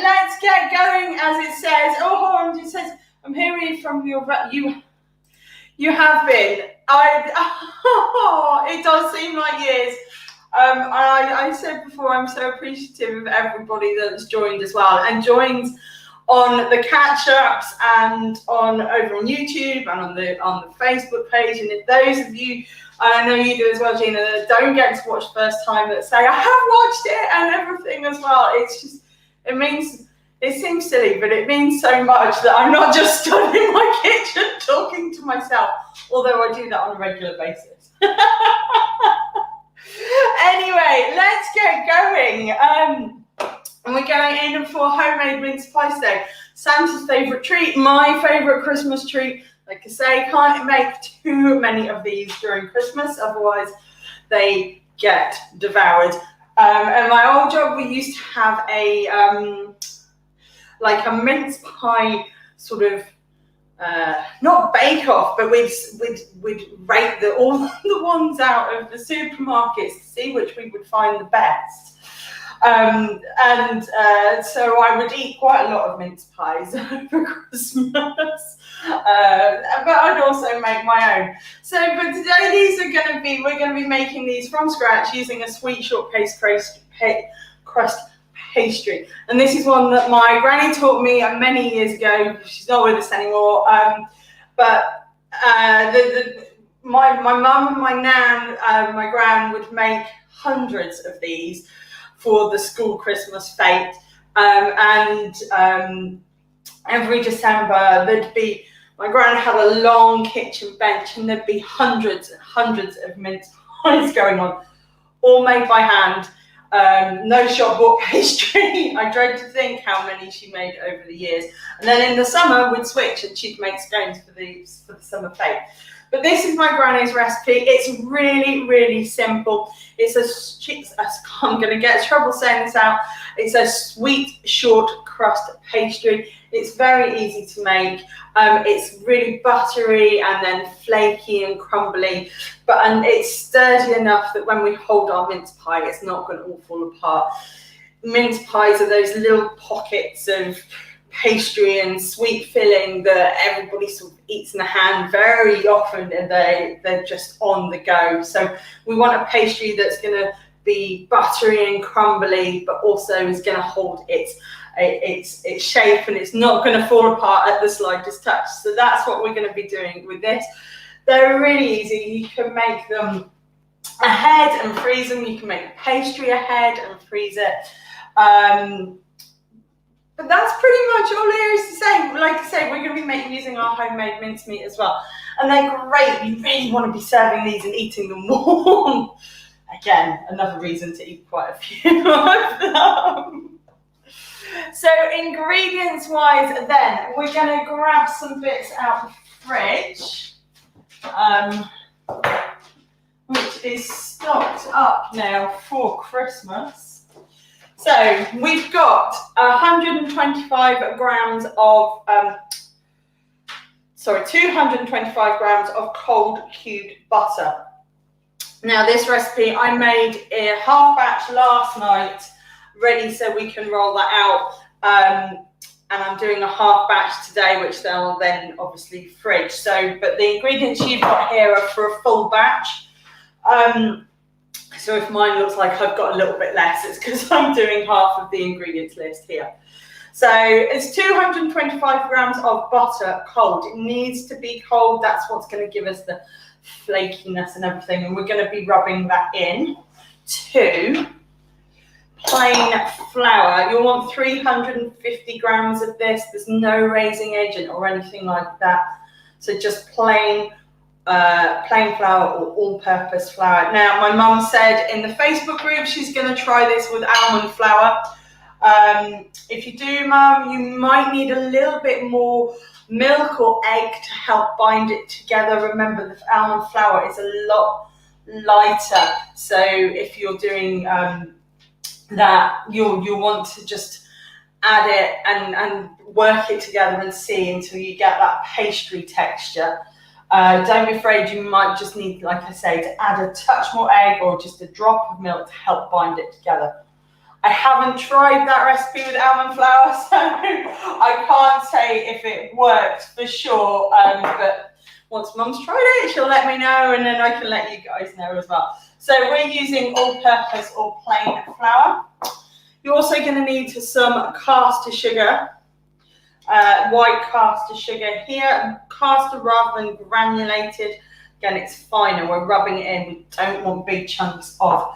let's get going. As it says, it says, I'm hearing from you. You have been. It does seem like years. I said before, I'm so appreciative of everybody that's joined as well, and joins on the catch-ups and over on YouTube and on the Facebook page. And if those of you, I know you do as well, Gina, that don't get to watch first time, that say I have watched it and everything as well. It's just, it seems silly, but it means so much that I'm not just stood in my kitchen talking to myself, although I do that on a regular basis. Anyway, let's get going. And we're going in for homemade mince pie today. Santa's favourite treat, my favourite Christmas treat. Like I say, can't make too many of these during Christmas, otherwise they get devoured. And my old job, we used to have a like a mince pie sort of not bake off, but we'd rate all the ones out of the supermarkets to see which we would find the best. So I would eat quite a lot of mince pies over Christmas, but I'd also make my own. So, but today we're going to be making these from scratch using a sweet short crust pastry. And this is one that my granny taught me many years ago. She's not with us anymore. My mum and my nan, my gran would make hundreds of these for the school Christmas fete, every December my gran had a long kitchen bench and there'd be hundreds and hundreds of mince pies going on, all made by hand, no shop bought pastry. I dread to think how many she made over the years. And then in the summer we'd switch and she'd make scones for the summer fete. But this is my granny's recipe. It's really, really simple. I'm going to get in trouble saying this out. It's a sweet short crust pastry. It's very easy to make. It's really buttery and then flaky and crumbly, and it's sturdy enough that when we hold our mince pie, it's not going to all fall apart. Mince pies are those little pockets of pastry and sweet filling that everybody sort of eats in a hand very often, and they're just on the go. So we want a pastry that's going to be buttery and crumbly, but also is going to hold its shape, and it's not going to fall apart at the slightest touch. So that's what we're going to be doing with this. They're really easy. You can make them ahead and freeze them. You can make the pastry ahead and freeze it. But that's pretty much all there is to say. Like I say, we're going to be using our homemade mincemeat as well. And they're great. You really want to be serving these and eating them warm. Again, another reason to eat quite a few of them. So ingredients wise then, we're going to grab some bits out of the fridge, which is stocked up now for Christmas. So we've got 225 grams of cold cubed butter. Now this recipe I made a half batch last night, ready so we can roll that out. And I'm doing a half batch today, which they'll then obviously fridge. So, but the ingredients you've got here are for a full batch. So if mine looks like I've got a little bit less, it's because I'm doing half of the ingredients list here. So it's 225 grams of butter cold. It needs to be cold. That's what's going to give us the flakiness and everything. And we're going to be rubbing that in to plain flour. You'll want 350 grams of this. There's no raising agent or anything like that. So just plain flour or all-purpose flour. Now, my mum said in the Facebook group she's going to try this with almond flour. If you do, Mum, you might need a little bit more milk or egg to help bind it together. Remember, the almond flour is a lot lighter, so if you're doing that, you'll want to just add it and work it together and see until you get that pastry texture. Don't be afraid, you might just need, like I say, to add a touch more egg or just a drop of milk to help bind it together. I haven't tried that recipe with almond flour, so I can't say if it worked for sure, but once Mum's tried it, she'll let me know, and then I can let you guys know as well. So we're using all-purpose or plain flour. You're also going to need some caster sugar, white caster sugar here, caster rather than granulated. Again, it's finer, we're rubbing it in, we don't want big chunks of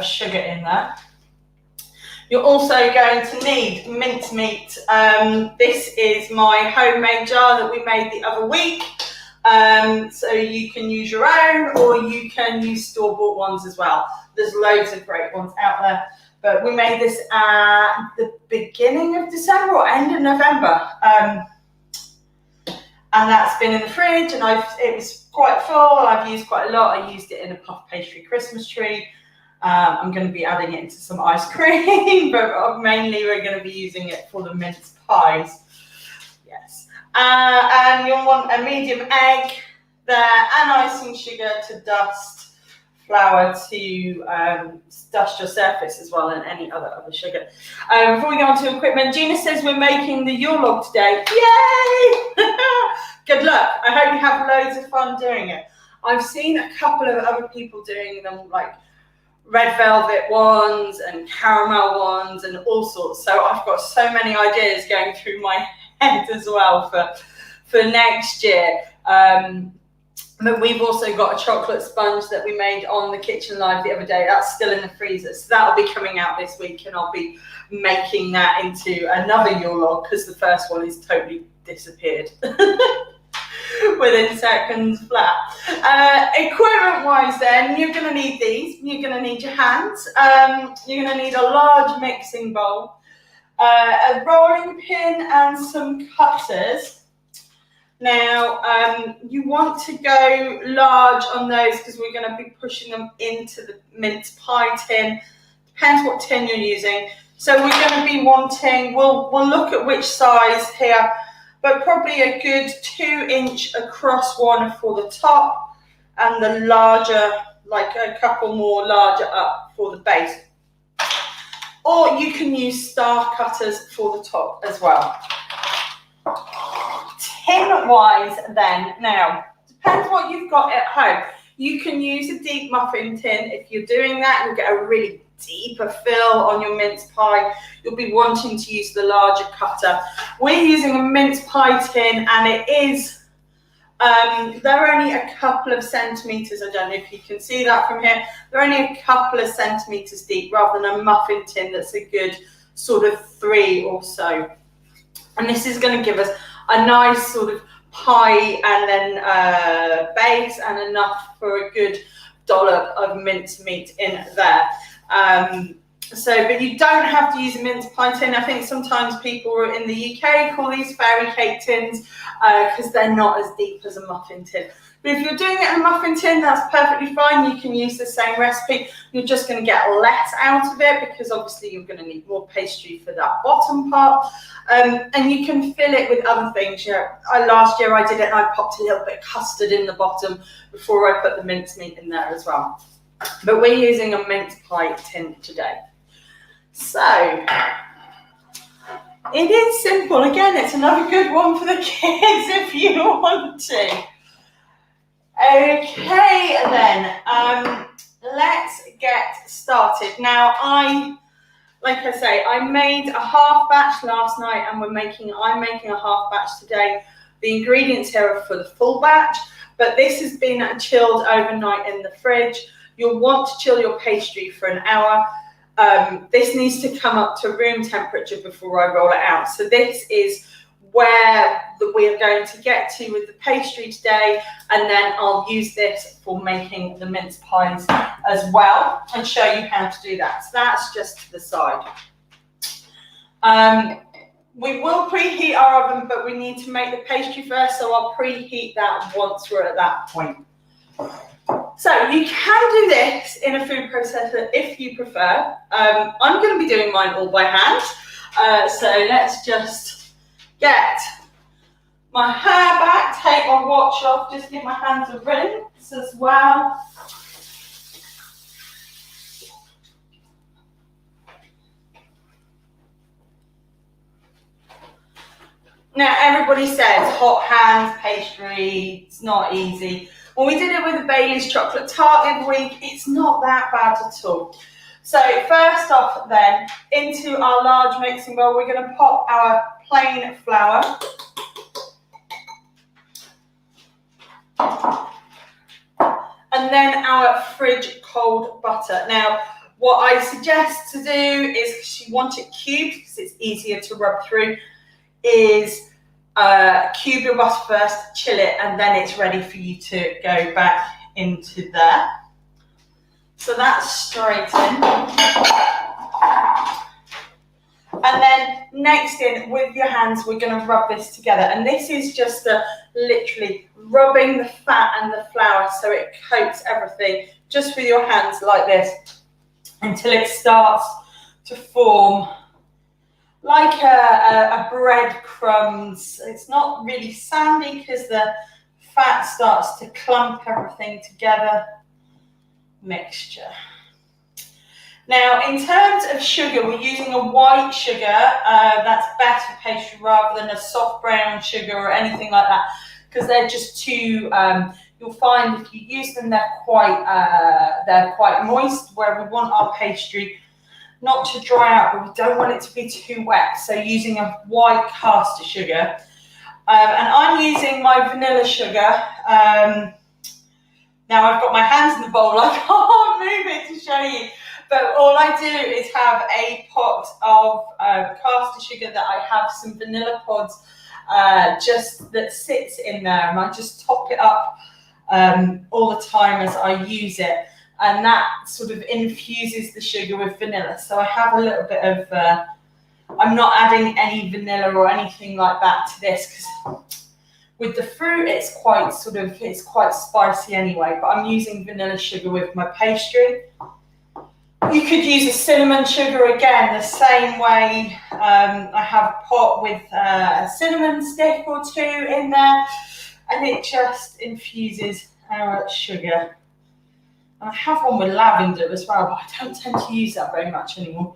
sugar in there. You're also going to need mincemeat. This is my homemade jar that we made the other week. So you can use your own, or you can use store-bought ones as well. There's loads of great ones out there. But we made this at the beginning of December or end of November. And that's been in the fridge, and it was quite full. I've used quite a lot. I used it in a puff pastry Christmas tree. I'm going to be adding it into some ice cream, but mainly we're going to be using it for the mince pies. Yes. And you'll want a medium egg there, and icing sugar to dust, flour to dust your surface as well, and any other sugar. Before we go on to equipment, Gina says we're making the Yule log today. Yay! Good luck. I hope you have loads of fun doing it. I've seen a couple of other people doing them, like red velvet ones and caramel ones and all sorts. So I've got so many ideas going through my head as well for next year. But we've also got a chocolate sponge that we made on the kitchen live the other day. That's still in the freezer, so that'll be coming out this week, and I'll be making that into another Yule log because the first one is totally disappeared within seconds flat. Equipment wise then, you're going to need these. You're going to need your hands. You're going to need a large mixing bowl, a rolling pin and some cutters. Now, you want to go large on those because we're going to be pushing them into the mince pie tin. Depends what tin you're using. So we're going to be wanting, we'll look at which size here, but probably a good 2-inch across one for the top, and the larger, like a couple more larger up for the base. Or you can use star cutters for the top as well. Tin-wise then, now, depends what you've got at home. You can use a deep muffin tin. If you're doing that, you'll get a really deeper fill on your mince pie. You'll be wanting to use the larger cutter. We're using a mince pie tin, and it is, they're only a couple of centimetres. I don't know if you can see that from here. They're only a couple of centimetres deep rather than a muffin tin that's a good sort of 3 or so. And this is going to give us a nice sort of pie and then base, and enough for a good dollop of mincemeat in there. But you don't have to use a mince pie tin. I think sometimes people in the UK call these fairy cake tins because they're not as deep as a muffin tin. But if you're doing it in a muffin tin, that's perfectly fine. You can use the same recipe. You're just going to get less out of it because obviously you're going to need more pastry for that bottom part. And you can fill it with other things. You know, last year I did it and I popped a little bit of custard in the bottom before I put the mincemeat in there as well. But we're using a mince pie tin today. So it is simple. Again, it's another good one for the kids if you want to. Okay then, let's get started. Now like I say, I made a half batch last night, and I'm making a half batch today. The ingredients here are for the full batch, but this has been chilled overnight in the fridge. You'll want to chill your pastry for an hour. This needs to come up to room temperature before I roll it out. So this is where we're going to get to with the pastry today, and then I'll use this for making the mince pies as well and show you how to do that. So that's just to the side. We will preheat our oven, but we need to make the pastry first, so I'll preheat that once we're at that point. So you can do this in a food processor if you prefer. I'm going to be doing mine all by hand, so let's just get my hair back, take my watch off, just give my hands a rinse as well. Now, everybody says hot hands pastry, it's not easy. When we did it with the Bailey's chocolate tart the other week, it's not that bad at all. So first off then, into our large mixing bowl, we're going to pop our plain flour. And then our fridge cold butter. Now, what I suggest to do is, because you want it cubed, because it's easier to rub through, is cube your butter first, chill it, and then it's ready for you to go back into there. So that's straight in. And then next in, with your hands, we're going to rub this together. And this is just literally rubbing the fat and the flour so it coats everything, just with your hands like this, until it starts to form like a bread crumbs. It's not really sandy because the fat starts to clump everything together. Mixture. Now, in terms of sugar, we're using a white sugar. That's better for pastry rather than a soft brown sugar or anything like that, because they're just too. You'll find if you use them, they're quite moist. Where we want our pastry not to dry out, but we don't want it to be too wet. So using a white caster sugar, and I'm using my vanilla sugar. Now I've got my hands in the bowl, I can't move it to show you. But all I do is have a pot of caster sugar that I have some vanilla pods just that sits in there, and I just top it up all the time as I use it, and that sort of infuses the sugar with vanilla. So I have a little bit of, I'm not adding any vanilla or anything like that to this, because with the fruit it's quite spicy anyway, but I'm using vanilla sugar with my pastry. You could use a cinnamon sugar again, the same way. I have a pot with a cinnamon stick or two in there, and it just infuses our sugar. And I have one with lavender as well, but I don't tend to use that very much anymore.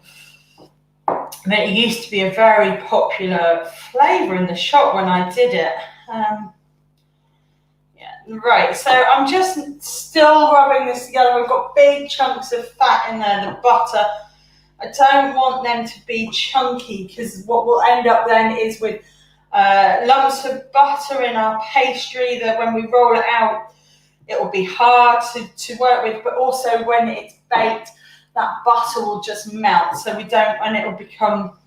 And it used to be a very popular flavour in the shop when I did it. Right, so I'm just still rubbing this together. We've got big chunks of fat in there, the butter. I don't want them to be chunky, because what we'll end up then is with lumps of butter in our pastry that when we roll it out, it will be hard to work with, but also when it's baked, that butter will just melt, so we don't, and it will become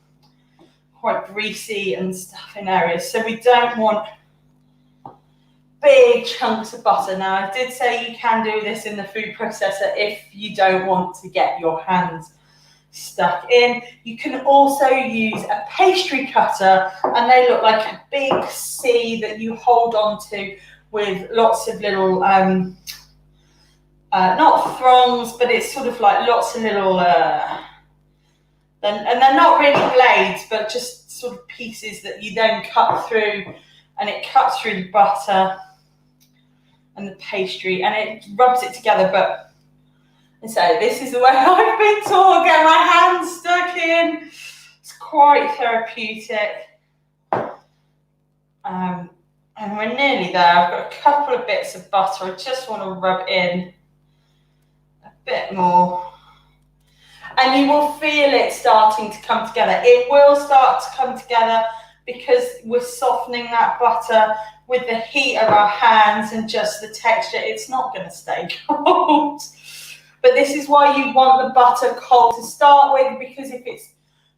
quite greasy and stuff in areas. So we don't want big chunks of butter. Now, I did say you can do this in the food processor if you don't want to get your hands stuck in. You can also use a pastry cutter, and they look like a big C that you hold on to with lots of little, not thongs, but it's sort of like lots of little, and they're not really blades, but just sort of pieces that you then cut through, and it cuts through the butter and the pastry, and it rubs it together. But so this is the way I've been taught, get my hands stuck in. It's quite therapeutic. And we're nearly there. I've got a couple of bits of butter. I just want to rub in a bit more. And you will feel it starting to come together. It will start to come together because we're softening that butter with the heat of our hands and just the texture. It's not going to stay cold. But this is why you want the butter cold to start with, because if it's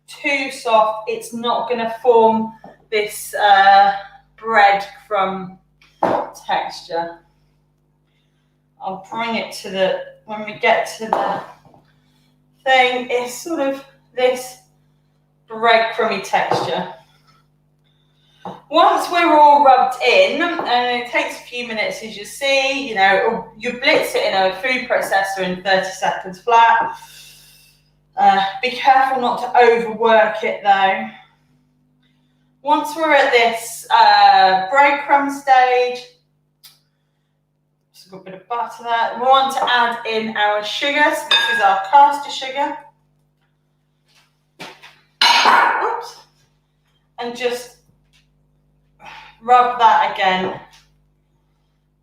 too soft, it's not going to form this bread crumb texture. I'll bring it to the, when we get to the thing, it's sort of this breadcrumby texture. Once we're all rubbed in, and it takes a few minutes, as you see, you know, you blitz it in a food processor in 30 seconds flat. Be careful not to overwork it though. Once we're at this breadcrumb stage, just got a bit of butter there. We want to add in our sugar. So this is our caster sugar. Oops. And just rub that again,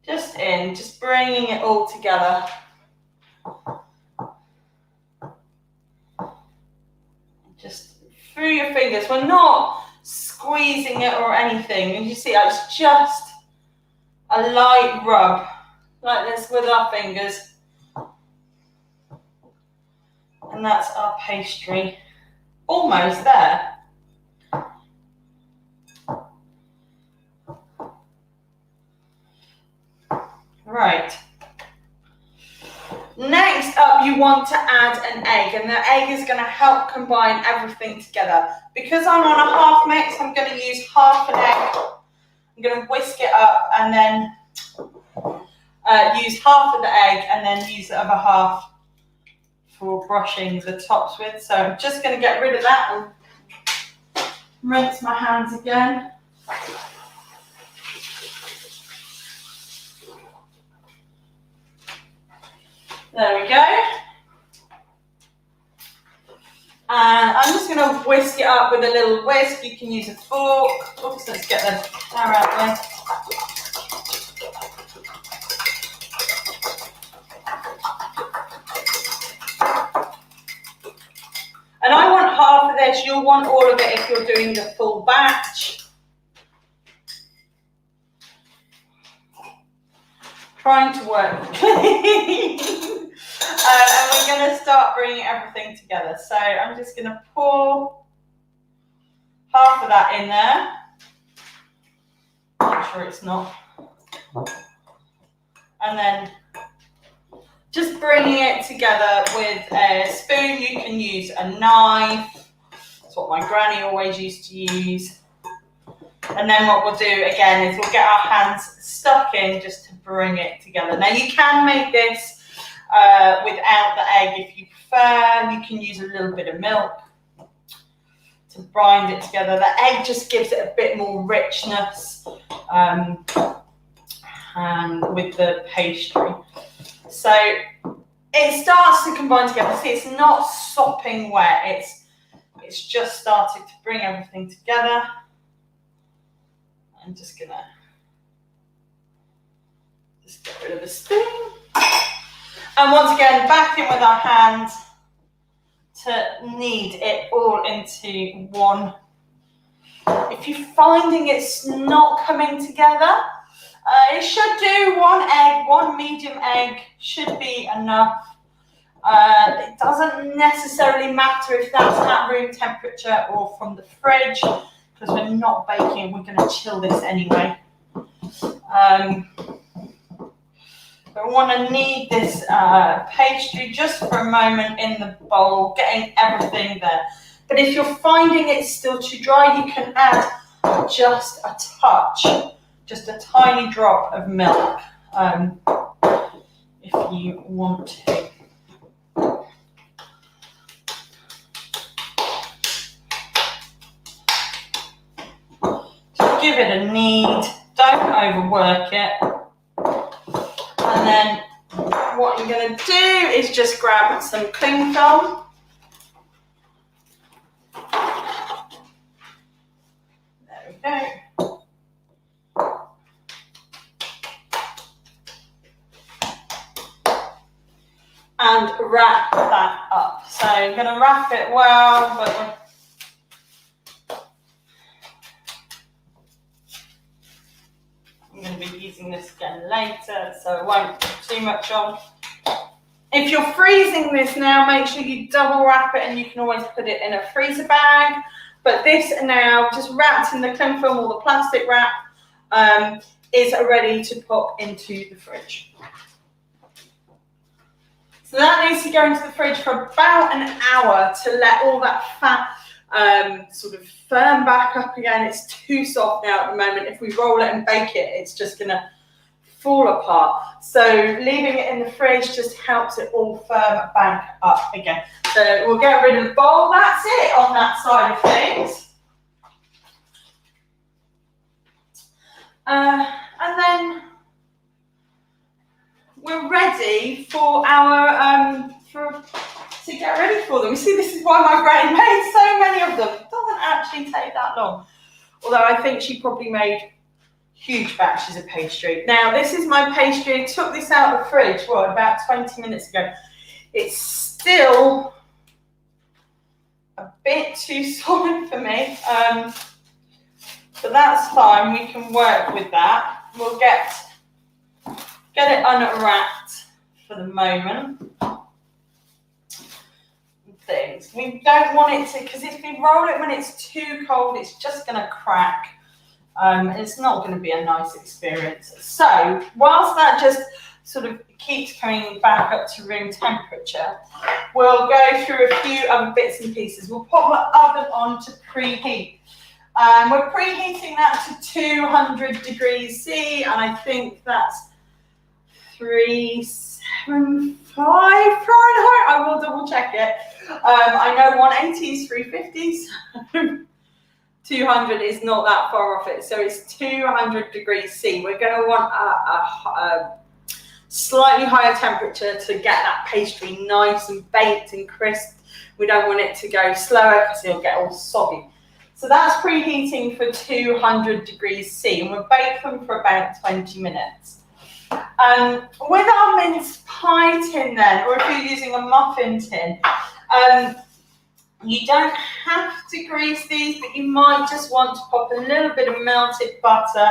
just bringing it all together. Just through your fingers. We're not squeezing it or anything. And you see, it's just a light rub, like this with our fingers. And that's our pastry. Almost there. Right. Next up, you want to add an egg, and the egg is going to help combine everything together. Because I'm on a half mix, I'm going to use half an egg. I'm going to whisk it up and then use half of the egg and then use the other half for brushing the tops with. So I'm just going to get rid of that and rinse my hands again. There we go. And I'm just going to whisk it up with a little whisk. You can use a fork. Oops, let's get the flour out there. And I want half of this. You'll want all of it if you're doing the full batch. Trying to work. And we're going to start bringing everything together. So I'm just going to pour half of that in there. Make sure it's not. And then just bringing it together with a spoon. You can use a knife. That's what my granny always used to use. And then what we'll do again is we'll get our hands stuck in just to bring it together. Now you can make this without the egg if you prefer. You can use a little bit of milk to bind it together. The egg just gives it a bit more richness and with the pastry. So it starts to combine together. See, it's not sopping wet. It's just started to bring everything together. I'm just gonna get rid of the spoon. And once again, back in with our hands to knead it all into one. If you're finding it's not coming together, it should do one medium egg should be enough. It doesn't necessarily matter if that's at room temperature or from the fridge, because we're not baking, we're going to chill this anyway. But we want to knead this pastry just for a moment in the bowl, getting everything there. But if you're finding it's still too dry, you can add just a touch, just a tiny drop of milk, if you want to. Just give it a knead, don't overwork it. And then what you're going to do is just grab some cling film. There we go. And wrap that up. So I'm going to wrap it well, but I'm going to be using this again later, so I won't put too much on. If you're freezing this now, make sure you double wrap it, and you can always put it in a freezer bag. But this now, just wrapped in the cling film or the plastic wrap, is ready to pop into the fridge. So that needs to go into the fridge for about an hour to let all that fat sort of firm back up again. It's too soft now at the moment. If we roll it and bake it, it's just going to fall apart. So leaving it in the fridge just helps it all firm back up again. So we'll get rid of the bowl. That's it on that side of things. And then we're ready for our to get ready for them. You see, this is why my granny made so many of them. It doesn't actually take that long. Although I think she probably made huge batches of pastry. Now, this is my pastry. I took this out of the fridge, what, about 20 minutes ago. It's still a bit too solid for me, but that's fine. We can work with that. We'll get it unwrapped for the moment. Things. We don't want it to, because if we roll it when it's too cold, it's just going to crack. It's not going to be a nice experience. So whilst that just sort of keeps coming back up to room temperature, we'll go through a few other bits and pieces. We'll put my oven on to preheat. We're preheating that to 200 degrees C, and I think that's 375 Fahrenheit. I will double check it. I know 180 is 350s. 200 is not that far off it, so it's 200 degrees C. We're going to want a slightly higher temperature to get that pastry nice and baked and crisp. We don't want it to go slower because it'll get all soggy. So that's preheating for 200 degrees C, and we'll bake them for about 20 minutes. With our mince pie tin then, or if you're using a muffin tin, you don't have to grease these, but you might just want to pop a little bit of melted butter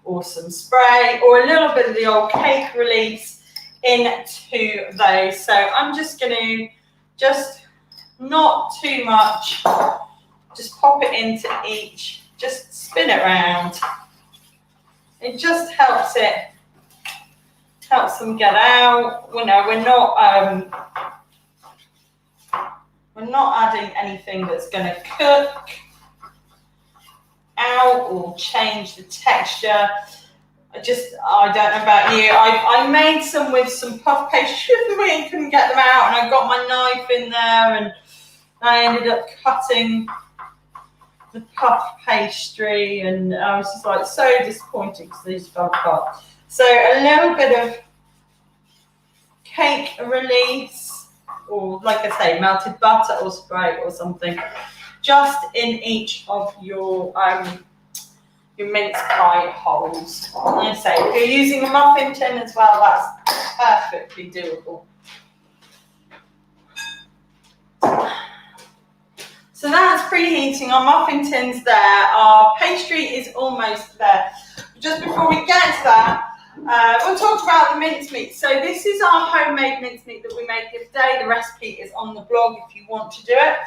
or some spray or a little bit of the old cake release into those. So I'm just going to, just not too much, just pop it into each, just spin it around. It just helps them get out. You know, we're not adding anything that's going to cook out or change the texture. I don't know about you. I made some with some puff pastry and couldn't get them out, and I got my knife in there and I ended up cutting the puff pastry, and I was just like so disappointed because they just fell apart. So a little bit of cake release, or like I say, melted butter or spray or something, just in each of your mince pie holes. And I say, if you're using a muffin tin as well, that's perfectly doable. So that's preheating. Our muffin tin's there. Our pastry is almost there. Just before we get to that, we'll talk about the mincemeat. So this is our homemade mincemeat that we made the other day. The recipe is on the blog if you want to do it.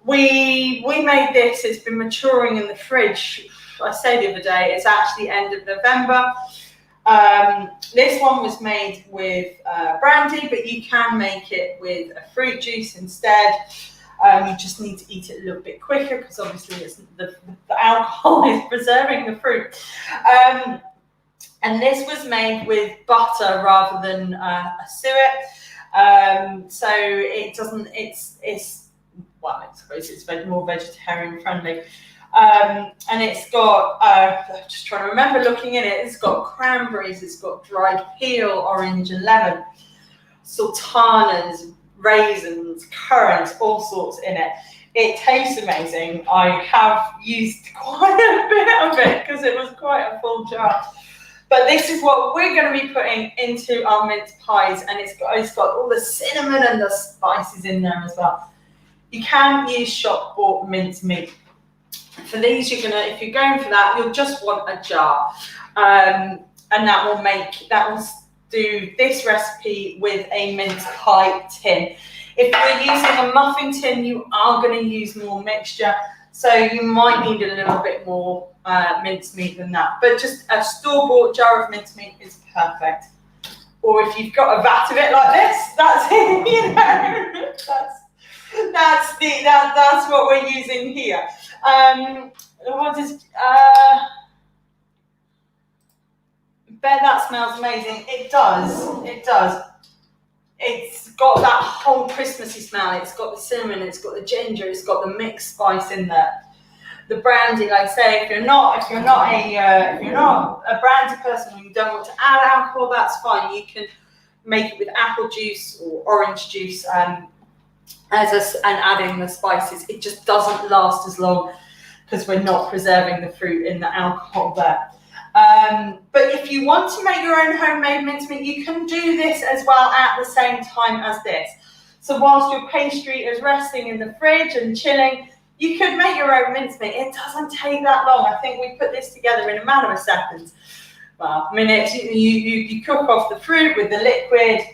We made this. It's been maturing in the fridge. I say the other day, it's actually end of November. This one was made with brandy, but you can make it with a fruit juice instead. You just need to eat it a little bit quicker because obviously it's the alcohol is preserving the fruit. And this was made with butter rather than a suet. So it doesn't, well, I suppose it's more vegetarian friendly. And it's got, I'm just trying to remember looking in it, it's got cranberries, it's got dried peel, orange and lemon, sultanas, raisins, currants, all sorts in it. It tastes amazing. I have used quite a bit of it because it was quite a full jar. But this is what we're going to be putting into our mince pies, and it's got all the cinnamon and the spices in there as well. You can use shop bought mince meat. For these, if you're going for that, you'll just want a jar, and that will do this recipe with a mince pie tin. If you're using a muffin tin, you are going to use more mixture, so you might need a little bit more mincemeat than that. But just a store-bought jar of mincemeat is perfect. Or if you've got a vat of it like this, that's it. You know, that's what we're using here. Bet that smells amazing. It does. It's got that whole Christmassy smell. It's got the cinnamon, it's got the ginger, it's got the mixed spice in there. The brandy, like I say, if you're not a brandy person and you don't want to add alcohol, that's fine. You can make it with apple juice or orange juice and adding the spices. It just doesn't last as long because we're not preserving the fruit in the alcohol there. But if you want to make your own homemade mincemeat, you can do this as well at the same time as this. So whilst your pastry is resting in the fridge and chilling, you could make your own mincemeat. It doesn't take that long. I think we put this together in a matter of seconds. Well, minutes. You cook off the fruit with the liquid,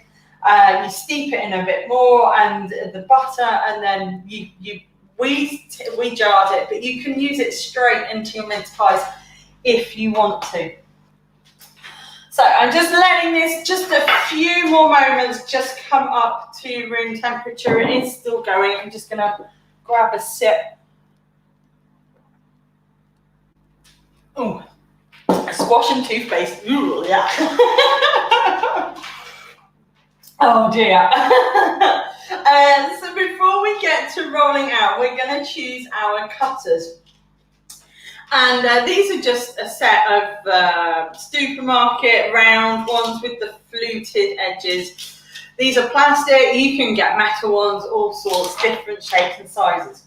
you steep it in a bit more and the butter, and then we jarred it, but you can use it straight into your mince pies if you want to. So I'm just letting this just a few more moments just come up to room temperature. It is still going. I'm just going to grab a sip. Oh, squash and toothpaste. Ooh, yeah. Oh dear. So before we get to rolling out, we're going to choose our cutters. And these are just a set of supermarket round ones with the fluted edges. These are plastic. You can get metal ones, all sorts, different shapes and sizes.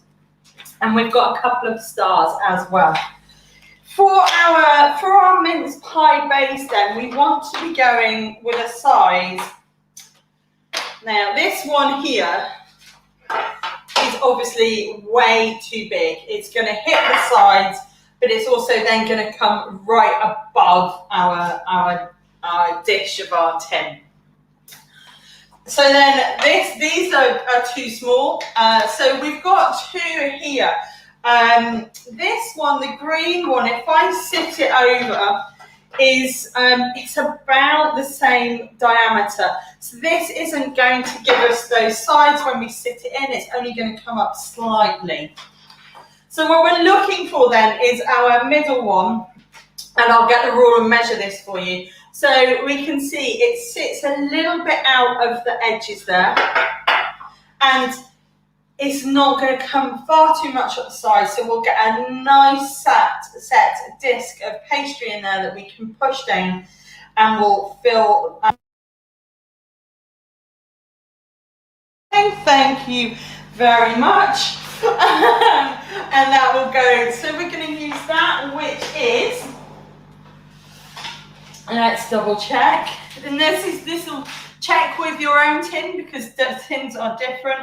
And we've got a couple of stars as well. For our mince pie base then, we want to be going with a size. Now this one here is obviously way too big. It's going to hit the sides, but it's also then going to come right above our dish of our tin. So then these are too small. So we've got two here. This one, the green one, if I sit it over, is it's about the same diameter. So this isn't going to give us those sides when we sit it in. It's only going to come up slightly. So what we're looking for then is our middle one, and I'll get the rule and measure this for you. So we can see it sits a little bit out of the edges there, and it's not going to come far too much at the side, so we'll get a nice set disc of pastry in there that we can push down and we'll fill. Thank you very much. And that will go, so we're going to use that, which is, let's double check, and this will check with your own tin because the tins are different.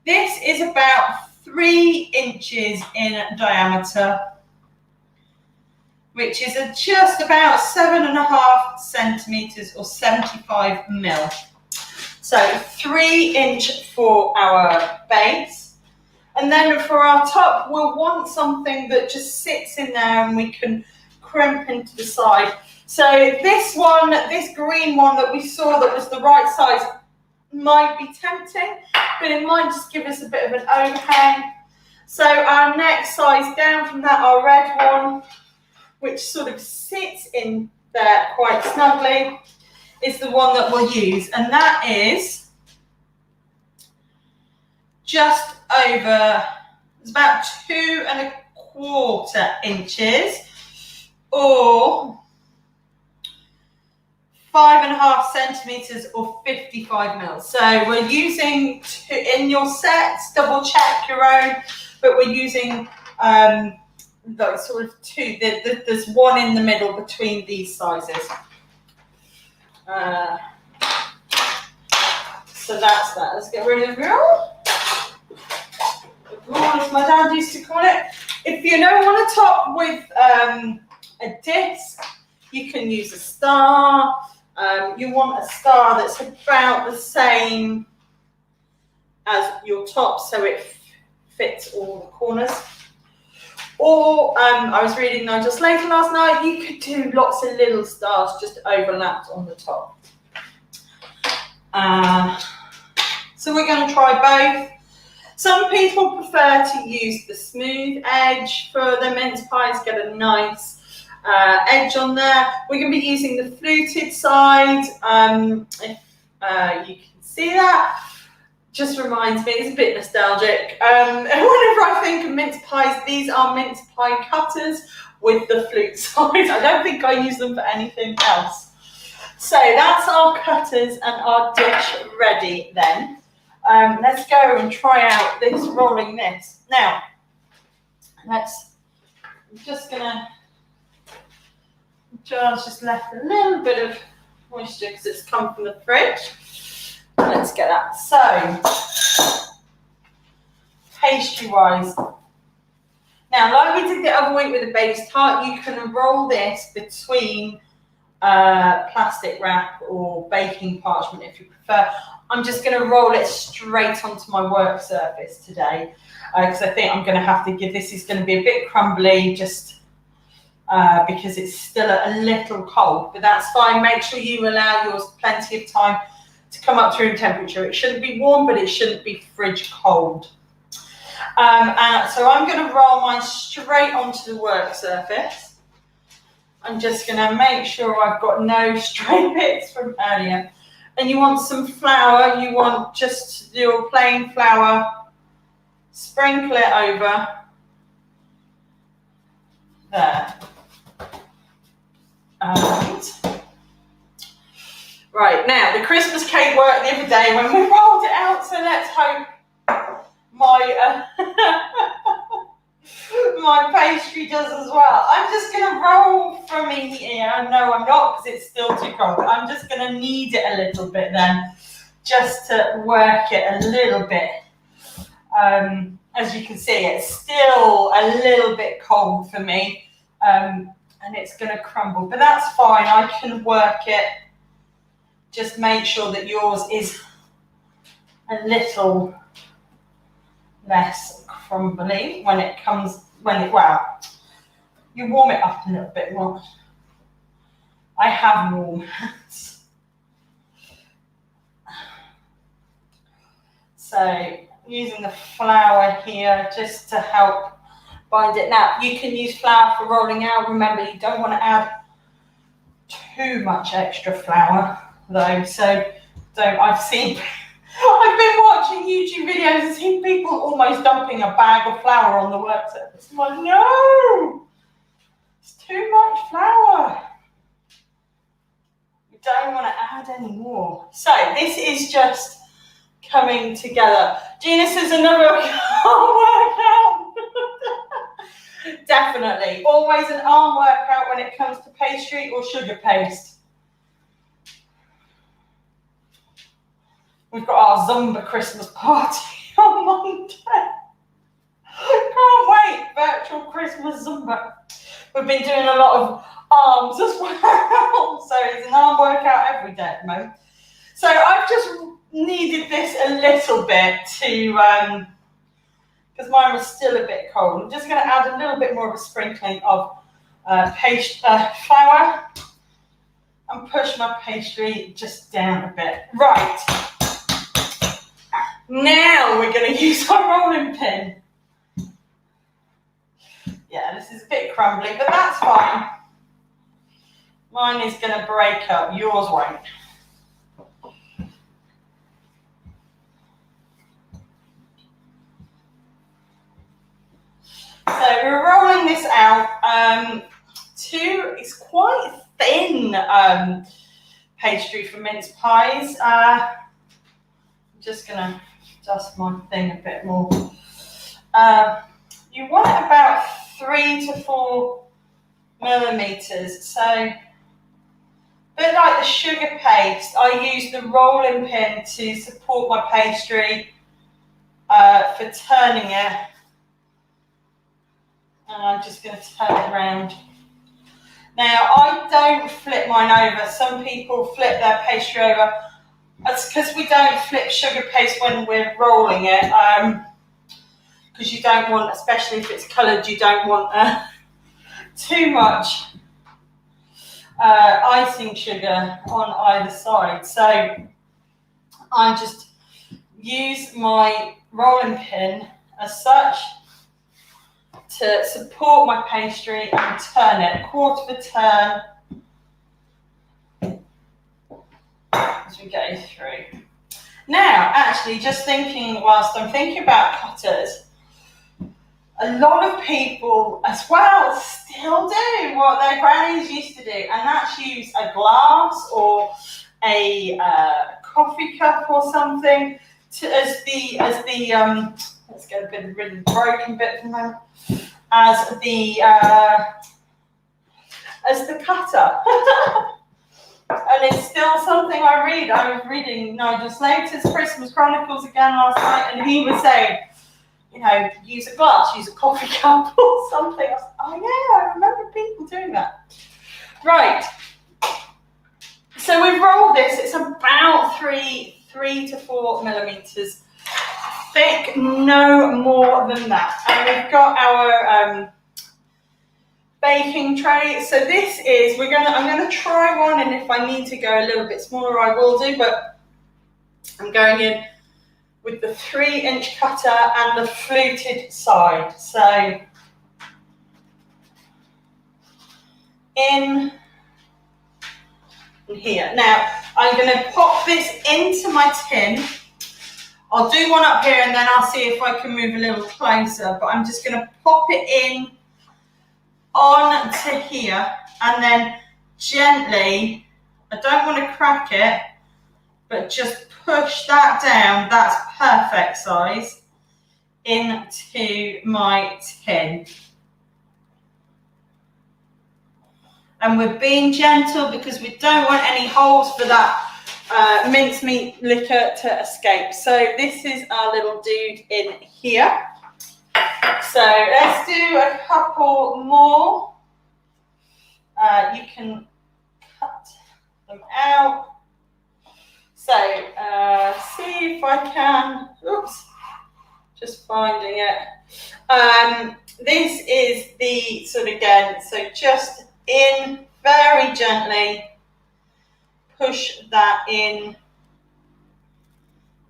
This is about 3 inches in diameter, which is just about 7.5 centimeters or 75 mil. So 3 inch for our base. And then for our top, we'll want something that just sits in there and we can crimp into the side. So this one, this green one that we saw that was the right size, might be tempting, but it might just give us a bit of an overhang. So our next size down from that, our red one, which sort of sits in there quite snugly, is the one that we'll use, and that is just over, it's about 2.25 inches or 5.5 centimeters or 55 mils. So we're using in your sets, double check your own, but we're using those sort of two. There's one in the middle between these sizes. So that's that. Let's get rid of the roll. As my dad used to call it. If you don't want to top with a disc, you can use a star. You want a star that's about the same as your top, so it fits all the corners. Or I was reading Nigel Slater last night, you could do lots of little stars just overlapped on the top. So we're going to try both. Some people prefer to use the smooth edge for the mince pies, get a nice edge on there. We're going to be using the fluted side. If you can see that, just reminds me, it's a bit nostalgic. Whenever I think of mince pies, these are mince pie cutters with the flute side. I don't think I use them for anything else. So that's our cutters and our dish ready then. Let's go and try out this rolling this. Now, I'm just gonna jar's just left a little bit of moisture because it's come from the fridge. Let's get that. So, pastry-wise. Now, like we did the other week with the base tart, you can roll this between plastic wrap or baking parchment if you prefer. I'm just going to roll it straight onto my work surface today because I think I'm going to have to give this is going to be a bit crumbly just because it's still a little cold, but that's fine. Make sure you allow yours plenty of time to come up to room temperature. It shouldn't be warm, but it shouldn't be fridge cold. And so I'm going to roll mine straight onto the work surface. I'm just going to make sure I've got no stray bits from earlier. And you want some flour, you want just your plain flour, sprinkle it over there. And right, now the Christmas cake worked the other day when we rolled it out, so let's hope my my pastry does as well. I'm just going to roll from in here. No, I'm not, because it's still too cold. I'm just going to knead it a little bit then, just to work it a little bit. As you can see, it's still a little bit cold for me, and it's going to crumble, but that's fine. I can work it. Just make sure that yours is a little less crumbly when it comes, well, you warm it up a little bit more. I have warm hands. So using the flour here just to help bind it. Now you can use flour for rolling out. Remember, you don't want to add too much extra flour though, so I've been watching YouTube videos and seen people almost dumping a bag of flour on the work surface. I'm like, no, it's too much flour. You don't want to add any more. So this is just coming together. Gina says another arm workout. Definitely. Always an arm workout when it comes to pastry or sugar paste. We've got our Zumba Christmas party on Monday. Can't wait, virtual Christmas Zumba. We've been doing a lot of arms as well. So it's an arm workout every day at the moment. So I've just kneaded this a little bit to, because mine was still a bit cold. I'm just going to add a little bit more of a sprinkling of flour and push my pastry just down a bit. Right. Now we're going to use our rolling pin. Yeah, this is a bit crumbly, but that's fine. Mine is going to break up, yours won't. So we're rolling this out to, it's quite thin pastry for mince pies. I'm just going to dust my thing a bit more. You want it about 3 to 4 millimeters. So a bit like the sugar paste, I use the rolling pin to support my pastry for turning it. And I'm just going to turn it around. Now, I don't flip mine over. Some people flip their pastry over. That's because we don't flip sugar paste when we're rolling it. Because you don't want, especially if it's coloured, you don't want too much icing sugar on either side. So I just use my rolling pin as such to support my pastry and turn it, a quarter of a turn as we go through. Now, actually, just thinking whilst I'm thinking about cutters, a lot of people as well still do what their grannies used to do, and that's use a glass or a coffee cup or something as the let's get a bit of really broken bit from them, as the as the cutter. And it's still something I read. I was reading Nigel Slater's Christmas Chronicles again last night, and he was saying, you know, use a glass, use a coffee cup or something. I was like, oh yeah, I remember people doing that. Right. So we've rolled this. It's about 3 to 4 millimeters thick, no more than that. And we've got our baking tray. So this is, I'm gonna try one, and if I need to go a little bit smaller, I will do, but I'm going in with the 3-inch cutter and the fluted side. So in here. Now I'm gonna pop this into my tin. I'll do one up here and then I'll see if I can move a little closer, but I'm just gonna pop it in on to here, and then gently, I don't want to crack it, but just push that down, that's perfect size, into my tin. And we're being gentle because we don't want any holes for that mincemeat liquor to escape. So this is our little dude in here. So let's do a couple more. You can cut them out. So see if I can, oops, just finding it. This is the sort of, again, so just in very gently, push that in.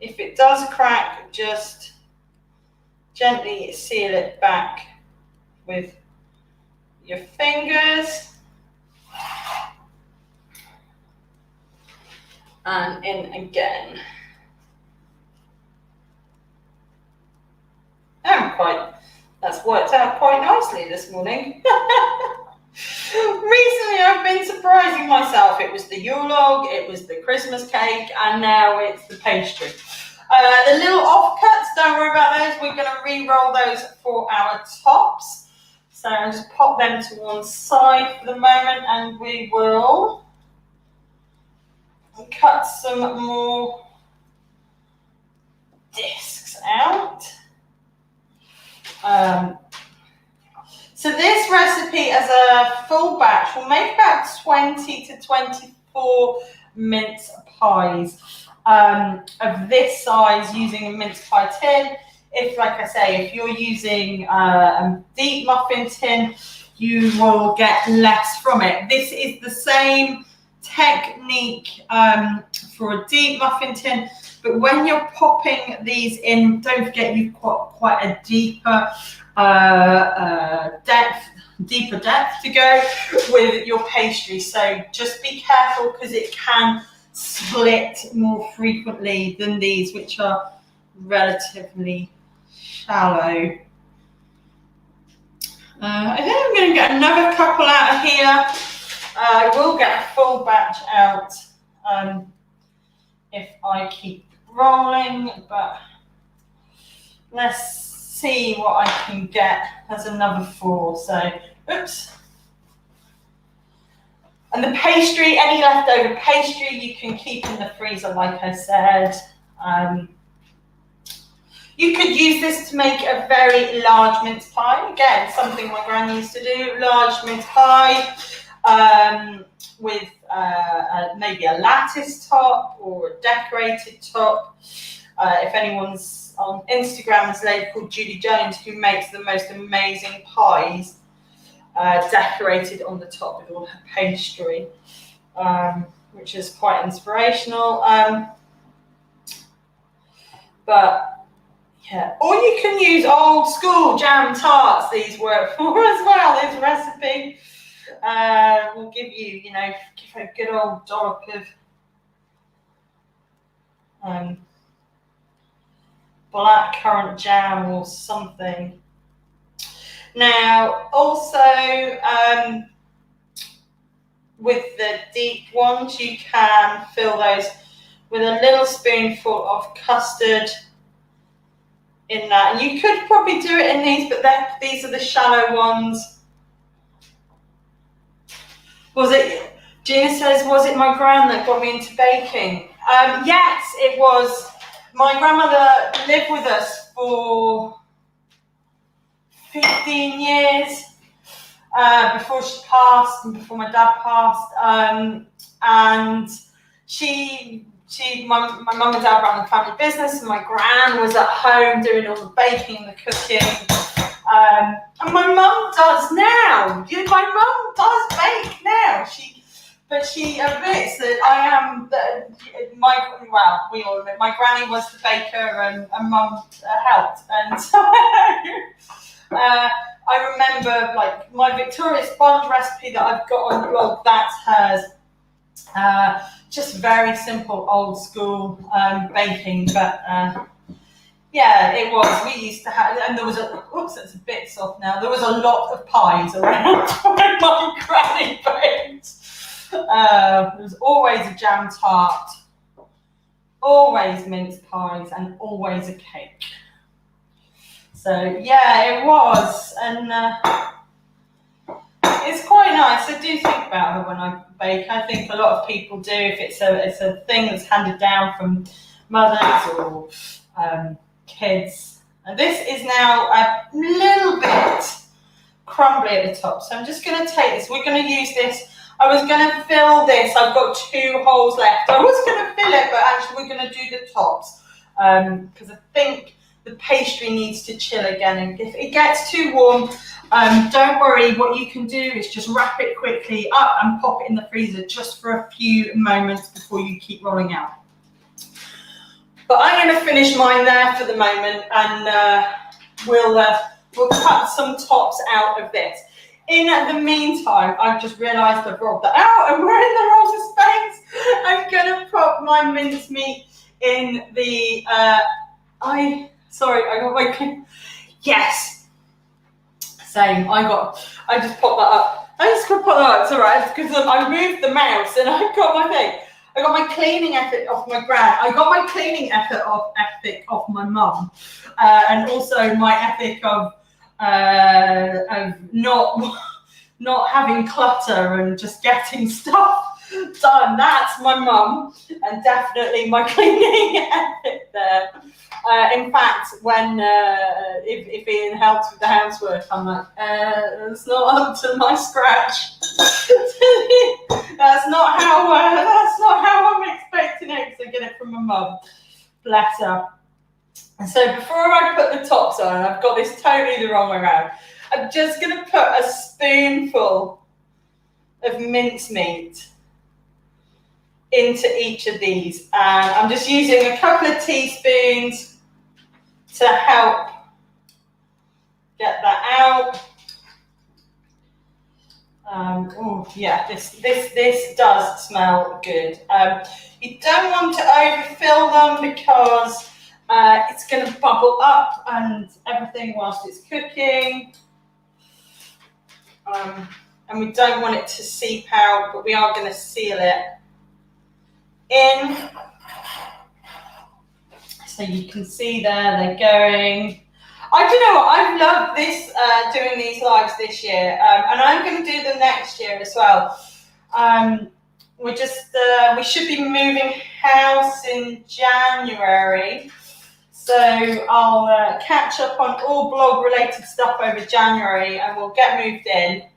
If it does crack, just gently seal it back with your fingers. And in again. That's worked out quite nicely this morning. Recently I've been surprising myself. It was the Yule log, it was the Christmas cake, and now it's the pastry. The little offcuts, don't worry about those. We're going to re-roll those for our tops. So I'll just pop them to one side for the moment, and we will cut some more discs out. So this recipe as a full batch will make about 20 to 24 mince pies of this size using a mince pie tin. If, like I say, if you're using a deep muffin tin, you will get less from it. This is the same technique for a deep muffin tin, but when you're popping these in, don't forget you've got quite a deeper depth to go with your pastry. So just be careful because it can split more frequently than these, which are relatively shallow. I think I'm going to get another couple out of here. I will get a full batch out if I keep rolling, but let's see what I can get. There's another 4, so oops. And the pastry, any leftover pastry, you can keep in the freezer, like I said. You could use this to make a very large mince pie. Again, something my gran used to do, large mince pie with maybe a lattice top or a decorated top. If anyone's on Instagram, there's a lady called Judy Jones who makes the most amazing pies decorated on the top with all her pastry, which is quite inspirational. But yeah, or you can use old school jam tarts. These work for as well. This recipe will give you, give a good old dollop of blackcurrant jam or something. Now, also with the deep ones, you can fill those with a little spoonful of custard in that. And you could probably do it in these, but these are the shallow ones. Was it, Gina says, was it my gran that got me into baking? Yes, it was. My grandmother lived with us for 15 years before she passed and before my dad passed. And my mum and dad ran the family business, and my gran was at home doing all the baking and the cooking. And my mum does now. My mum does bake now. But she admits that I am we all admit my granny was the baker and mum helped. And so I remember like my Victoria sponge recipe that I've got on the blog, that's hers. Just very simple old school baking, but yeah, it was. We used to have, and there was it's a bit soft now. There was a lot of pies around when my granny baked. There was always a jam tart, always mince pies, and always a cake. So yeah, it was, and it's quite nice. I do think about her when I bake. I think a lot of people do if it's a thing that's handed down from mothers or kids. And this is now a little bit crumbly at the top, so I'm just going to take this. We're going to use this. I was going to fill this. I've got 2 holes left. I was going to fill it, but actually we're going to do the tops because I think the pastry needs to chill again. And if it gets too warm, don't worry. What you can do is just wrap it quickly up and pop it in the freezer just for a few moments before you keep rolling out. But I'm going to finish mine there for the moment, and we'll cut some tops out of this. In the meantime, I've just realised I've rolled that out and we're in the wrong space. I'm going to pop my mincemeat in the, I got my, yes. Same, I just popped that up. I just got to put that up, it's all right, because I moved the mouse and I got my thing. I got my cleaning effort off my gran. I got my cleaning effort off my mum, and also my ethic of not having clutter and just getting stuff done. That's my mum, and definitely my cleaning ethic there. In fact, when if Ian helps with the housework, I'm like, it's not up to my scratch. That's not how I'm expecting it, because I get it from my mum. Bless her. And so before I put the tops on, I've got this totally the wrong way around. I'm just going to put a spoonful of mincemeat into each of these. And I'm just using a couple of teaspoons to help get that out. Oh yeah, this does smell good. You don't want to overfill them because it's going to bubble up and everything whilst it's cooking. And we don't want it to seep out, but we are going to seal it in. So you can see there, they're going. I don't know what, I've loved this, doing these lives this year, and I'm going to do them next year as well. We should be moving house in January, so I'll catch up on all blog related stuff over January, and we'll get moved in,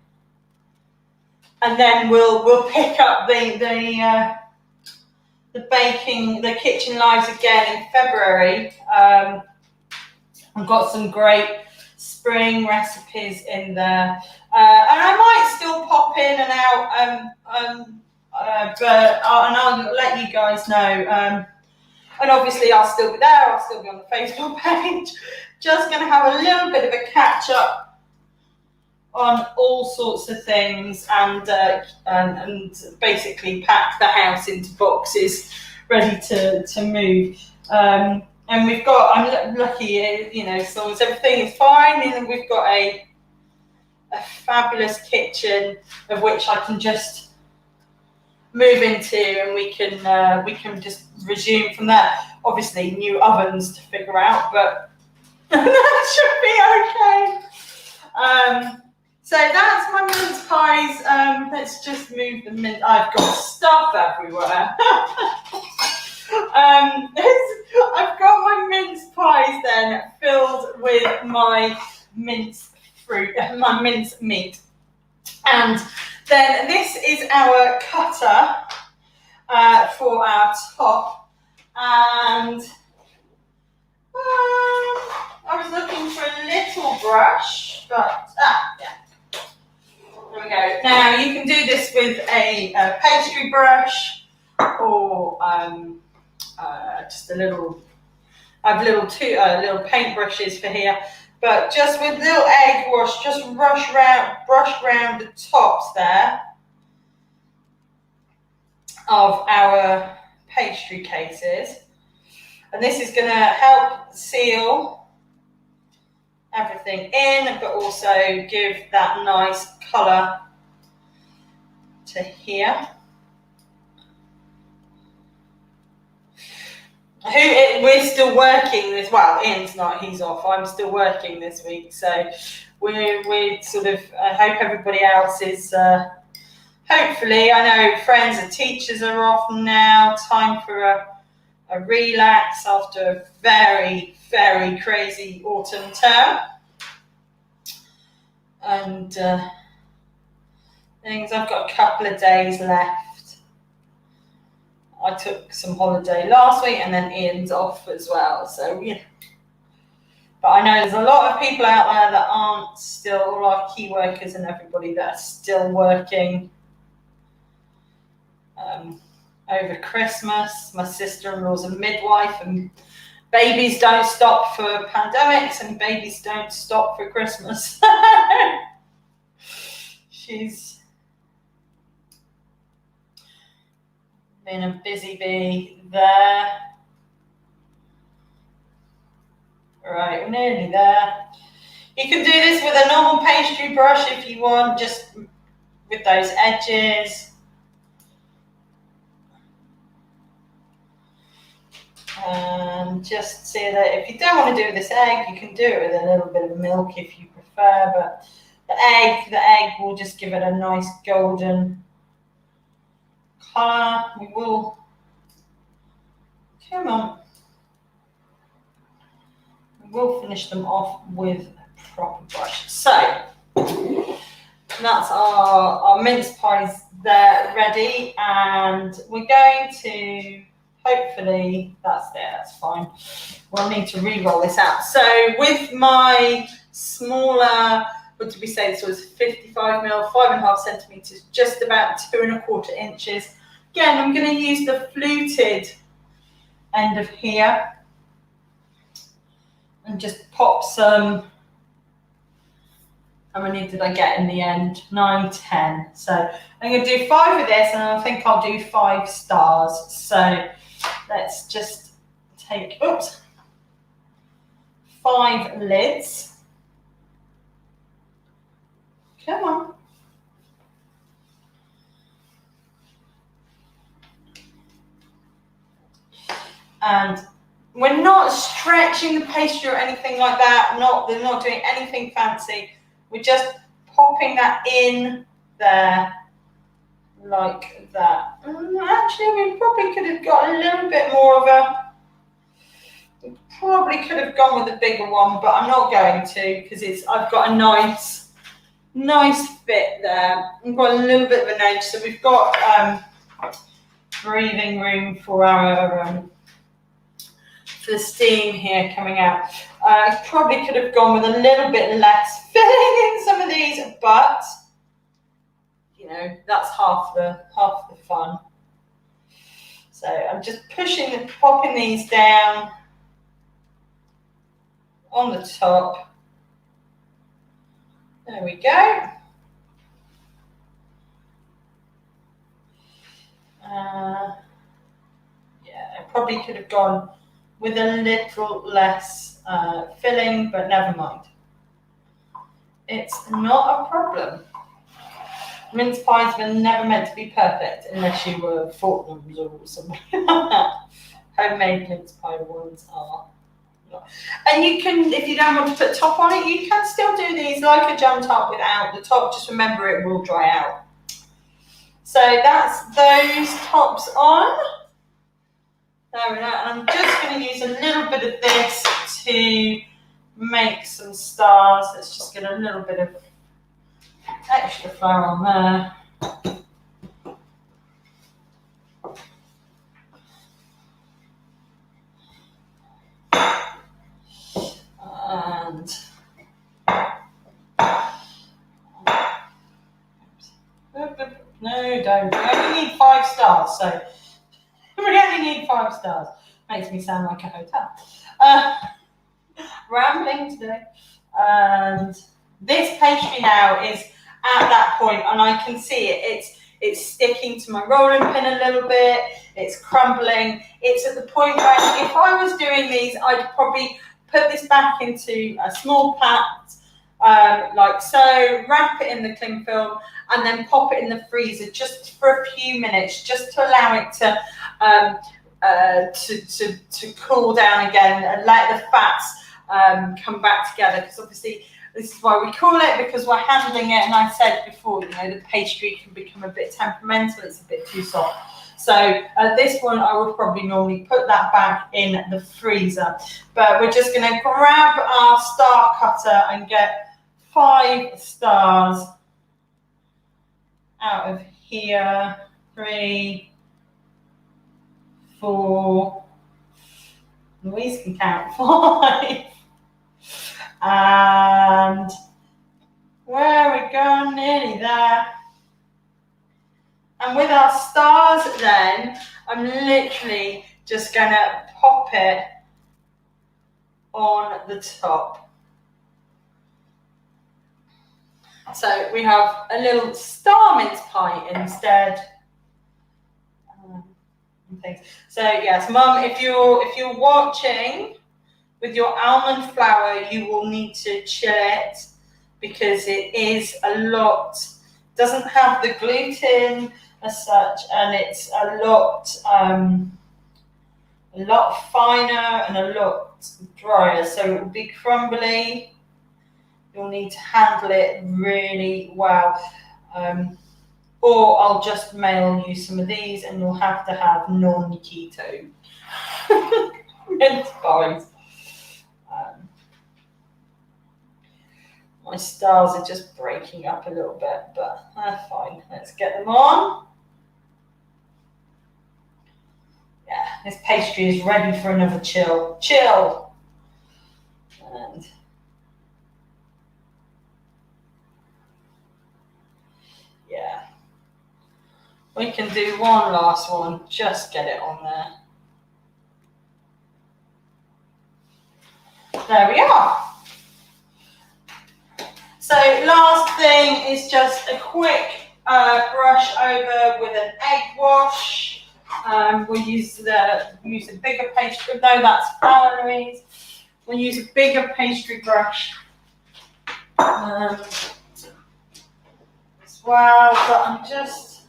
and then we'll pick up the baking, the kitchen lives again in February. I've got some great spring recipes in there, and I might still pop in and out, but I'll let you guys know. And obviously, I'll still be there. I'll still be on the Facebook page. Just going to have a little bit of a catch up on all sorts of things, and basically pack the house into boxes, ready to move. And we've got, I'm lucky, as long as everything is fine, and we've got a fabulous kitchen of which I can just move into, and we can just resume from there. Obviously, new ovens to figure out, but that should be okay. So that's my mince pies. Let's just move the mince. I've got stuff everywhere. I've got my mince pies then filled with my mince fruit, my mince meat. And then this is our cutter for our top. And I was looking for a little brush, but yeah. There we go. Now you can do this with a pastry brush or just a little. I have little paint brushes for here, but just with little egg wash, just brush round the tops there of our pastry cases, and this is going to help seal everything in, but also give that nice colour to here. We're still working this. Well, Ian's not. He's off. I'm still working this week, so we're sort of. I hope everybody else is. Hopefully, I know friends and teachers are off now. Time for a relax after a very, very crazy autumn term. And things. I've got a couple of days left. I took some holiday last week, and then Ian's off as well. So yeah. But I know there's a lot of people out there that aren't still, all our key workers and everybody that are still working over Christmas. My sister-in-law's a midwife, and babies don't stop for pandemics, and babies don't stop for Christmas. She's been a busy bee there. Right, we're nearly there. You can do this with a normal pastry brush if you want, just with those edges. And just see that if you don't want to do this egg, you can do it with a little bit of milk if you prefer, but the egg will just give it a nice golden colour. We will, come on, we'll finish them off with a proper brush. So that's our mince pies there ready, and we're going to hopefully that's fine. We'll need to re-roll this out. So with my smaller, what did we say this was, 55 mil, 5.5 centimeters, just about 2.25 inches. Again, I'm going to use the fluted end of here and just pop some. How many did I get in the end? 9, 10. So I'm going to do 5 of this, and I think I'll do 5 stars. So let's just take, 5 lids. Come on. And we're not stretching the pastry or anything like that. They're not doing anything fancy. We're just popping that in there like that. Actually, we probably could have got a little bit more of we probably could have gone with a bigger one, but I'm not going to, because I've got a nice fit there. I've got a little bit of an edge, so we've got breathing room for our for the steam here coming out. I probably could have gone with a little bit less filling in some of these, but you know, that's half the fun. So I'm just popping these down on the top. There we go. Yeah, I probably could have gone with a little less filling, but never mind. It's not a problem. Mince pies were never meant to be perfect unless you were Fortnum's or something like that. Homemade mince pie ones are And you can, if you don't want to put top on it, you can still do these like a jam tart without the top. Just remember it will dry out. So that's those tops on. There we go. And I'm just going to use a little bit of this to make some stars. Let's just get a little bit of extra flour on there. And no, don't. We only need 5 stars, so we only need 5 stars. Makes me sound like a hotel. Rambling today. And this pastry now is at that point, and I can see it. It's sticking to my rolling pin a little bit. It's crumbling. It's at the point where if I was doing these, I'd probably put this back into a small pat, like so, wrap it in the cling film, and then pop it in the freezer just for a few minutes, just to allow it to cool down again and let the fats come back together. Because obviously this is why we cool it, because we're handling it. And I said before, you know, the pastry can become a bit temperamental. It's a bit too soft. So at this point, I would probably normally put that back in the freezer. But we're just going to grab our star cutter and get 5 stars out of here. 3, 4. Louise can count 5. And where are we going? Nearly there. And with our stars then, I'm literally just going to pop it on the top. So we have a little star mince pie instead. So yes, Mum, if you're watching with your almond flour, you will need to chill it, because it is a lot, doesn't have the gluten as such, and it's a lot finer and a lot drier, so it will be crumbly. You'll need to handle it really well. Or I'll just mail you some of these, and you'll have to have non-keto mince pies. My stars are just breaking up a little bit, but that's fine. Let's get them on. Yeah, this pastry is ready for another chill. And yeah, we can do one last one. Just get it on there. There we are. So last thing is just a quick brush over with an egg wash. We'll use a bigger pastry. No, that's flour, Louise. We'll use a bigger pastry brush as well. But I'm just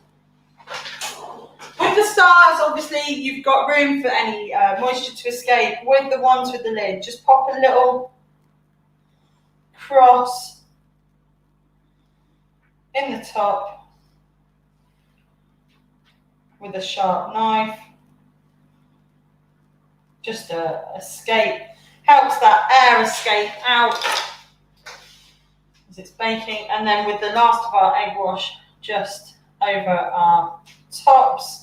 with the stars. Obviously, you've got room for any moisture to escape. With the ones with the lid, just pop a little cross in the top with a sharp knife, just to escape, helps that air escape out as it's baking. And then with the last of our egg wash, just over our tops.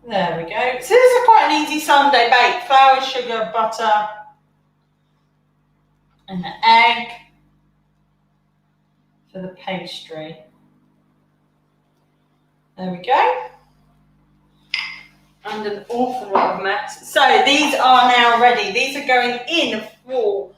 There we go. So this is quite an easy Sunday bake. Flour, sugar, butter, and an egg for the pastry. There we go. And an awful lot of mess. So these are now ready. These are going in for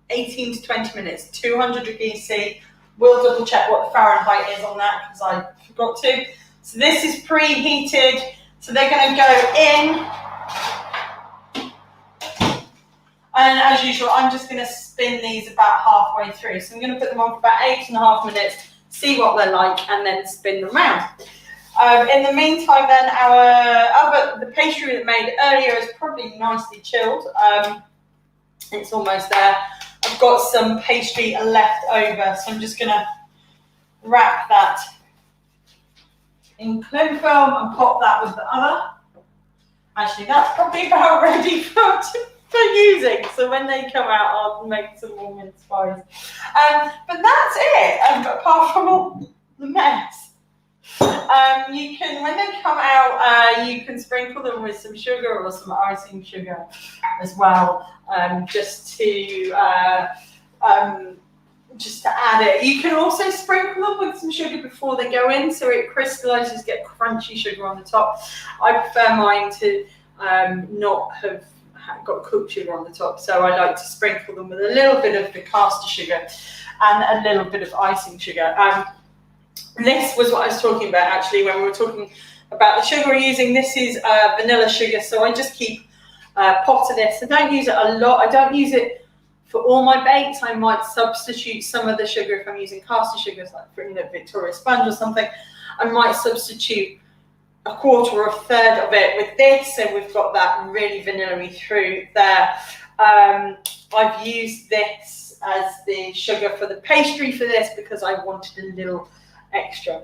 18 to 20 minutes, 200 degrees C. We'll double check what the Fahrenheit is on that, because I forgot to. So this is preheated. So they're going to go in, and as usual, I'm just going to spin these about halfway through. So I'm going to put them on for about 8.5 minutes, see what they're like, and then spin them around. In the meantime, then the pastry that made earlier is probably nicely chilled. It's almost there. I've got some pastry left over, so I'm just going to wrap that in cling film and pop that with the other. Actually, that's probably about ready for using. So when they come out, I'll make some more mince pies. But that's it. Apart from all the mess, you can, when they come out, you can sprinkle them with some sugar or some icing sugar as well, just to add it. You can also sprinkle them with some sugar before they go in, so it crystallizes, get crunchy sugar on the top. I prefer mine to not have got cooked sugar on the top, so I like to sprinkle them with a little bit of the caster sugar and a little bit of icing sugar. This was what I was talking about actually when we were talking about the sugar we're using. This is vanilla sugar, so I just keep a pot of this. I don't use it a lot. I don't use it for all my bakes. I might substitute some of the sugar if I'm using caster sugars, like for Victoria Sponge or something. I might substitute a quarter or a third of it with this, and we've got that really vanilla-y through there. I've used this as the sugar for the pastry for this because I wanted a little extra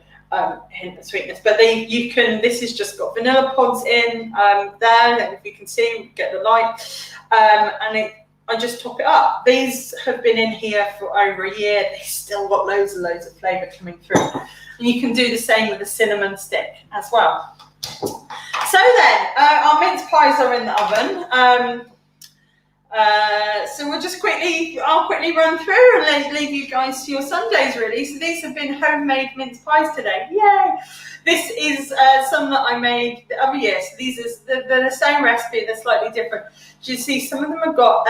hint of sweetness. But this has just got vanilla pods in there, and if you can see, get the light, and I just top it up. These have been in here for over a year. They still got loads and loads of flavour coming through. And you can do the same with a cinnamon stick as well. So then, our mince pies are in the oven. So I'll quickly run through and leave you guys to your Sundays really. So these have been homemade mince pies today. Yay! This is some that I made the other year. So they're the same recipe, they're slightly different. As you see, some of them have got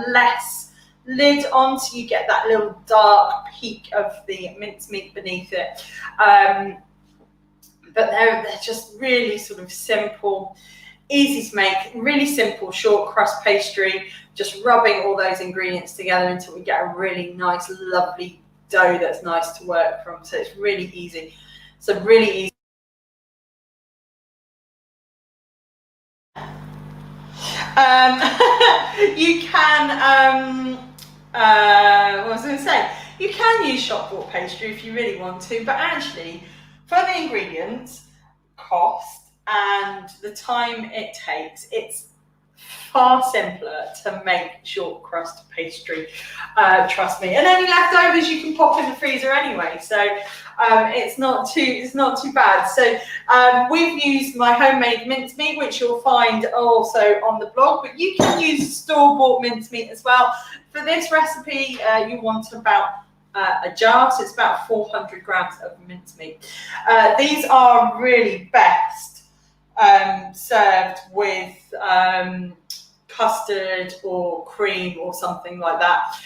less lid on, so you get that little dark peak of the mincemeat beneath it. But they're just really sort of simple, easy to make, really simple short crust pastry, just rubbing all those ingredients together until we get a really nice, lovely dough that's nice to work from. So it's really easy. So really easy. You can, what was I going to say? You can use shop bought pastry if you really want to, but actually, for the ingredients, cost, and the time it takes, it's far simpler to make short crust pastry, trust me. And any leftovers you can pop in the freezer anyway, so it's not too bad. So we've used my homemade mincemeat, which you'll find also on the blog, but you can use store-bought mincemeat as well. For this recipe, you want about a jar, so it's about 400 grams of mincemeat. These are really best served with custard or cream or something like that,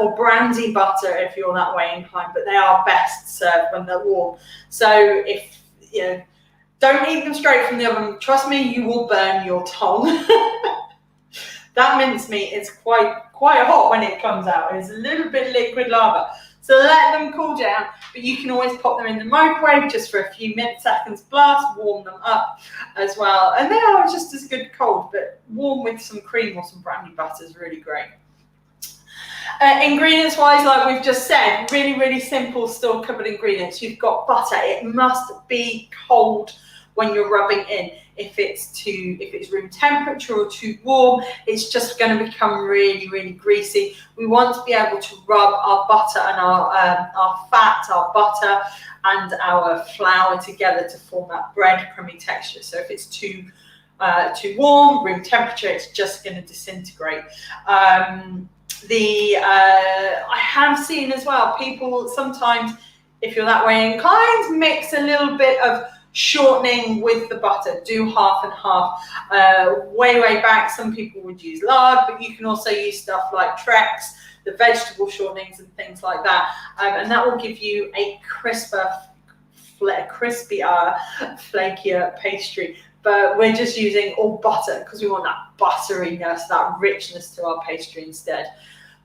or brandy butter if you're that way inclined, but they are best served when they're warm. So if you know, don't eat them straight from the oven. Trust me, you will burn your tongue. That mincemeat is quite hot when it comes out. It's a little bit liquid lava. So let them cool down, but you can always pop them in the microwave just for a few seconds blast, warm them up as well. And they are just as good cold, but warm with some cream or some brandy butter is really great. Ingredients wise, like we've just said, really, really simple store cupboard ingredients. You've got butter. It must be cold when you're rubbing in. If it's room temperature or too warm, it's just going to become really, really greasy. We want to be able to rub our butter and our fat, our butter and our flour together to form that breadcrumby texture. So if it's too warm, room temperature, it's just going to disintegrate. I have seen as well, people sometimes, if you're that way inclined, mix a little bit of shortening with the butter. Do half and half. Way back, some people would use lard, but you can also use stuff like Trex, the vegetable shortenings and things like that, and that will give you a crispier, flakier pastry. But we're just using all butter because we want that butteriness, that richness to our pastry instead.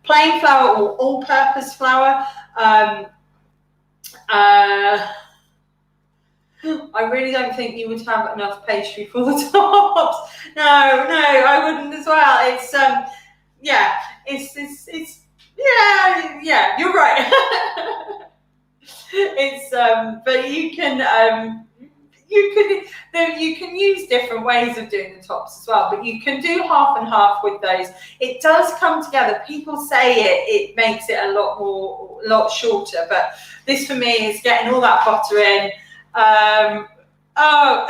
Plain flour or all-purpose flour, I really don't think you would have enough pastry for the tops. No, I wouldn't as well. It's yeah, it's yeah, you're right. It's but you can use different ways of doing the tops as well, but you can do half and half with those. It does come together. People say it makes it a lot shorter, but this for me is getting all that butter in. Oh,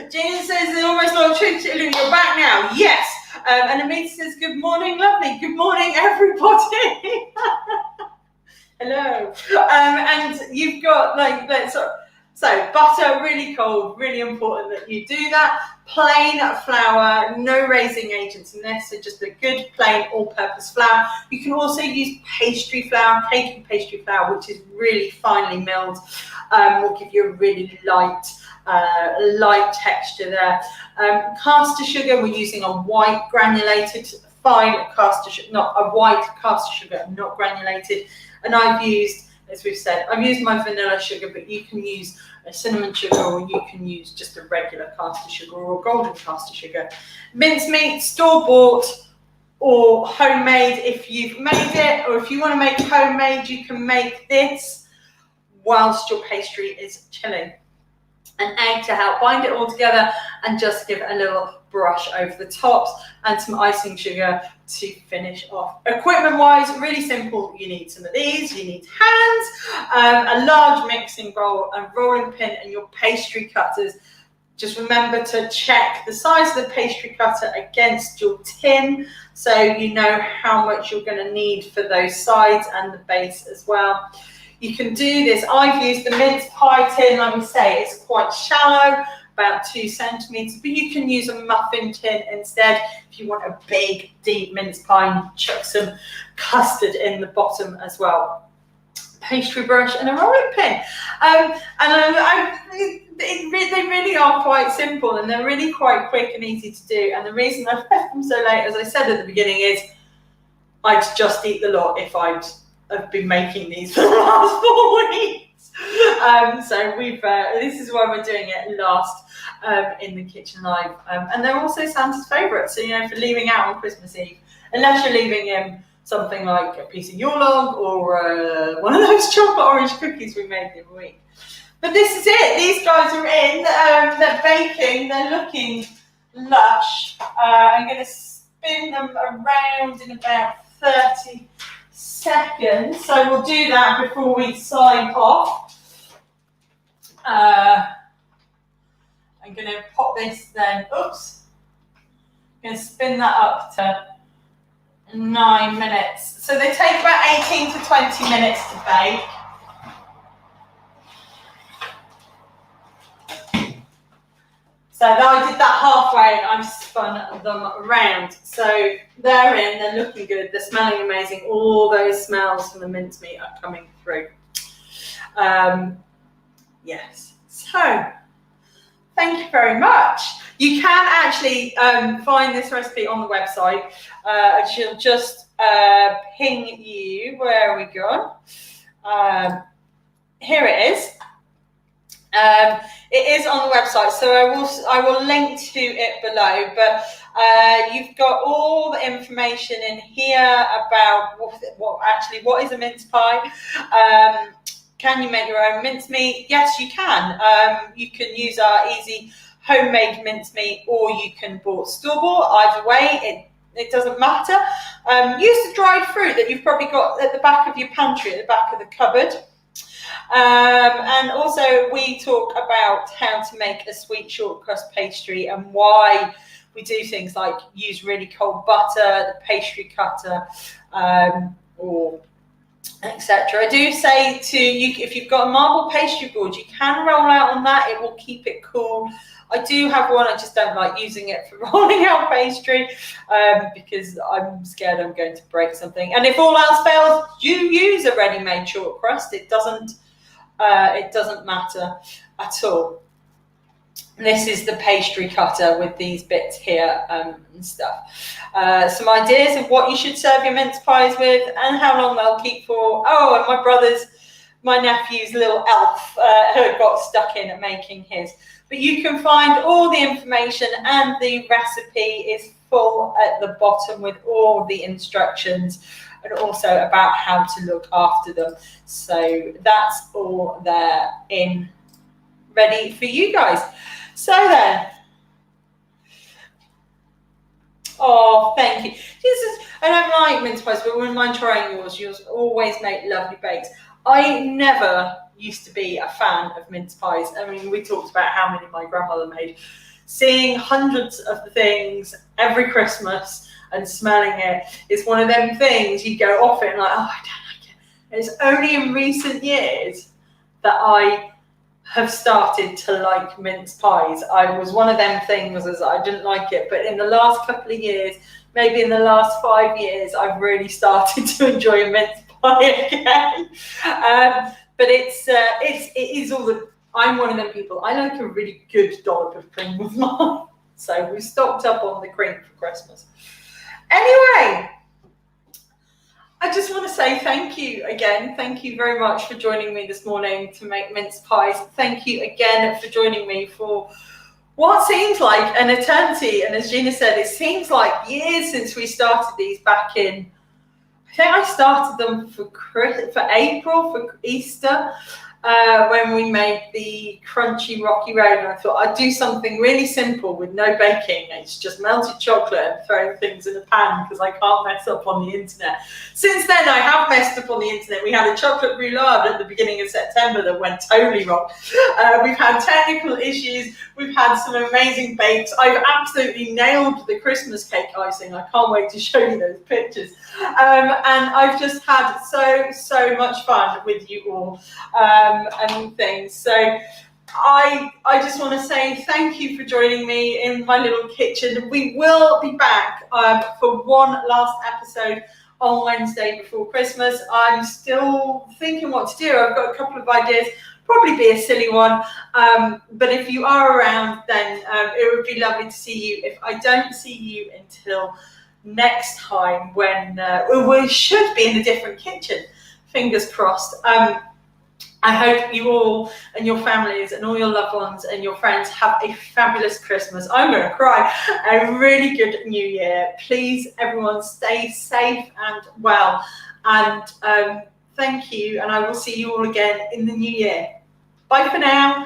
Jane says they almost like trick chilling. You're back now. Yes. And Amita says, good morning, lovely. Good morning, everybody. Hello. And you've got so butter, really cold, really important that you do that. Plain flour, no raising agents in this, so just a good plain all-purpose flour. You can also use pastry flour, cake and pastry flour, which is really finely milled. Will give you a really light texture there. Caster sugar, we're using a white granulated, fine caster sugar, not a white caster sugar, not granulated. And I've used, as we've said, I've used my vanilla sugar, but you can use a cinnamon sugar, or you can use just a regular caster sugar or a golden caster sugar. Mincemeat, store-bought or homemade if you've made it, or if you want to make homemade, you can make this whilst your pastry is chilling. An egg to help bind it all together, and just give a little brush over the tops, and some icing sugar to finish off. Equipment wise, really simple. You need some of these, you need hands, a large mixing bowl, a rolling pin, and your pastry cutters. Just remember to check the size of the pastry cutter against your tin, so you know how much you're going to need for those sides and the base as well. You can do this. I've used the mince pie tin, like we say, it's quite shallow, about 2 centimeters, but you can use a muffin tin instead if you want a big, deep mince pie, and chuck some custard in the bottom as well. Pastry brush and a rolling pin. They really are quite simple, and they're really quite quick and easy to do. And the reason I've left them so late, as I said at the beginning, is I'd just eat the lot if I've been making these for the last 4 weeks. So this is why we're doing it last in the kitchen live. And they're also Santa's favourites, so for leaving out on Christmas Eve, unless you're leaving him something like a piece of Yule log or one of those chocolate orange cookies we made the other week. But this is it. These guys are in. They're baking. They're looking lush. I'm going to spin them around in about 30 seconds. So we'll do that before we sign off. I'm going to pop this then. Oops. I'm going to spin that up to 9 minutes. So they take about 18 to 20 minutes to bake. So I did that halfway and I've spun them around. So they're in, they're looking good, they're smelling amazing. All those smells from the mincemeat are coming through. Yes, so thank you very much. You can actually find this recipe on the website. She'll just ping you. Where are we gone? Here it is. It is on the website, so I will link to it below. But you've got all the information in here about what is a mince pie. Can you make your own mincemeat? Yes, you can. You can use our easy homemade mincemeat, or you can store-bought. Either way, it doesn't matter. Use the dried fruit that you've probably got at the back of your pantry, at the back of the cupboard. And also we talk about how to make a sweet shortcrust pastry and why we do things like use really cold butter, the pastry cutter, or etc. I do say to you, if you've got a marble pastry board, you can roll out on that. It will keep it cool. I do have one, I just don't like using it for rolling out pastry because I'm scared I'm going to break something. And if all else fails, you use a ready-made shortcrust. It doesn't matter at all. This is the pastry cutter with these bits here and stuff. Some ideas of what you should serve your mince pies with and how long they'll keep for. Oh, and my brother's my nephew's little elf who got stuck in at making his. But you can find all the information, and the recipe is full at the bottom with all the instructions and also about how to look after them. So that's all there in ready for you guys. So then, oh, thank you. I don't like mince pies, but I wouldn't mind trying yours. Yours always make lovely bakes. I never used to be a fan of mince pies. I mean, we talked about how many my grandmother made. Seeing hundreds of the things every Christmas and smelling it is one of them things you go off it and like, oh, I don't like it. And it's only in recent years that I have started to like mince pies. I was one of them things as I didn't like it, but in the last couple of years, maybe in the last 5 years, I've really started to enjoy a mince pie again. But it is all the. I'm one of them people. I like a really good dollop of cream with mine, so we stocked up on the cream for Christmas. Anyway, I just want to say thank you again. Thank you very much for joining me this morning to make mince pies. Thank you again for joining me for what seems like an eternity. And as Gina said, it seems like years since we started these back in, I think I started them for April, for Easter, when we made the crunchy rocky road. And I thought I'd do something really simple with no baking. It's just melted chocolate and throwing things in a pan because I can't mess up on the internet. Since then, I have messed up on the internet. We had a chocolate roulade at the beginning of September that went totally wrong. We've had technical issues. We've had some amazing bakes. I've absolutely nailed the Christmas cake icing. I can't wait to show you those pictures. And I've just had so much fun with you all. And things. So I just want to say thank you for joining me in my little kitchen. We will be back for one last episode on Wednesday before Christmas. I'm still thinking what to do. I've got a couple of ideas. Probably be a silly one. But if you are around, then it would be lovely to see you. If I don't see you until next time, when we should be in a different kitchen. Fingers crossed. I hope you all and your families and all your loved ones and your friends have a fabulous Christmas. I'm going to cry. A really good New Year. Please, everyone, stay safe and well. And thank you. And I will see you all again in the new year. Bye for now.